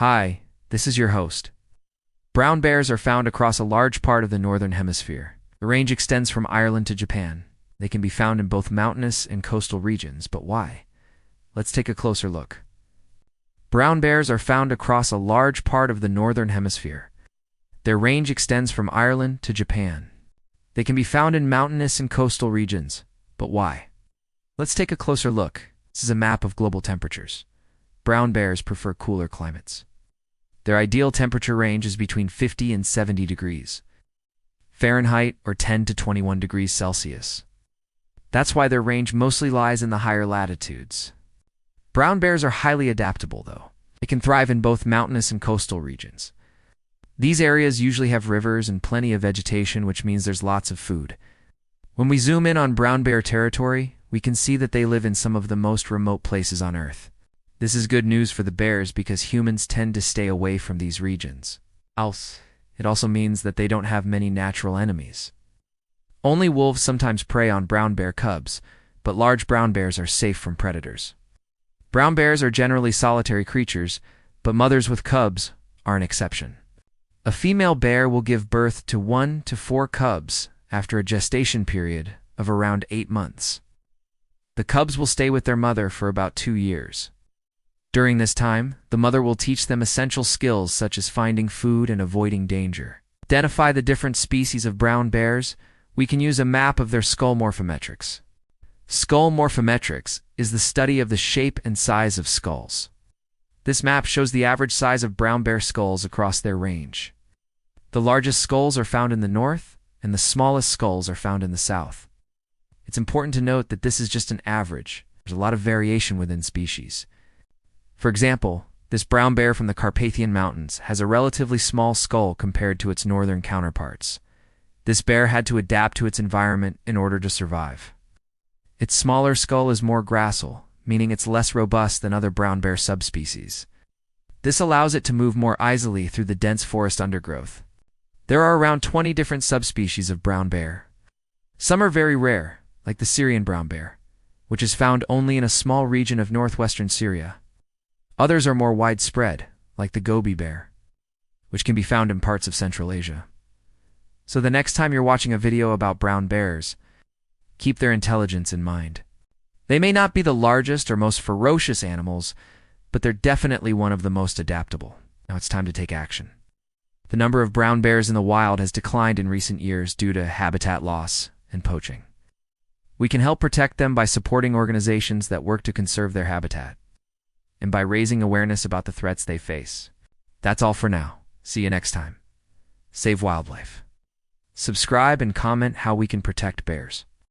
Hi, this is your host. Brown bears are found across a large part of the northern hemisphere. The range extends from Ireland to Japan. They can be found in both mountainous and coastal regions, but why? Let's take a closer look. Brown bears are found across a large part of the northern hemisphere. Their range extends from Ireland to Japan. They can be found in mountainous and coastal regions, but why? Let's take a closer look. This is a map of global temperatures. Brown bears prefer cooler climates. Their ideal temperature range is between 50 and 70 degrees Fahrenheit or 10 to 21 degrees Celsius. That's why their range mostly lies in the higher latitudes. Brown bears are highly adaptable, though. They can thrive in both mountainous and coastal regions. These areas usually have rivers and plenty of vegetation, which means there's lots of food. When we zoom in on brown bear territory, we can see that they live in some of the most remote places on Earth. This is good news for the bears because humans tend to stay away from these regions. It also means that they don't have many natural enemies. Only wolves sometimes prey on brown bear cubs, but large brown bears are safe from predators. Brown bears are generally solitary creatures, but mothers with cubs are an exception. A female bear will give birth to 1 to 4 cubs after a gestation period of around 8 months. The cubs will stay with their mother for about 2 years. During this time, the mother will teach them essential skills such as finding food and avoiding danger. To identify the different species of brown bears, we can use a map of their skull morphometrics. Skull morphometrics is the study of the shape and size of skulls. This map shows the average size of brown bear skulls across their range. The largest skulls are found in the north, and the smallest skulls are found in the south. It's important to note that this is just an average. There's a lot of variation within species. For example, this brown bear from the Carpathian Mountains has a relatively small skull compared to its northern counterparts. This bear had to adapt to its environment in order to survive. Its smaller skull is more gracile, meaning it's less robust than other brown bear subspecies. This allows it to move more easily through the dense forest undergrowth. There are around 20 different subspecies of brown bear. Some are very rare, like the Syrian brown bear, which is found only in a small region of northwestern Syria. Others are more widespread, like the Gobi bear, which can be found in parts of Central Asia. So the next time you're watching a video about brown bears, keep their intelligence in mind. They may not be the largest or most ferocious animals, but they're definitely one of the most adaptable. Now it's time to take action. The number of brown bears in the wild has declined in recent years due to habitat loss and poaching. We can help protect them by supporting organizations that work to conserve their habitat, and by raising awareness about the threats they face. That's all for now. See you next time. Save wildlife. Subscribe and comment how we can protect bears.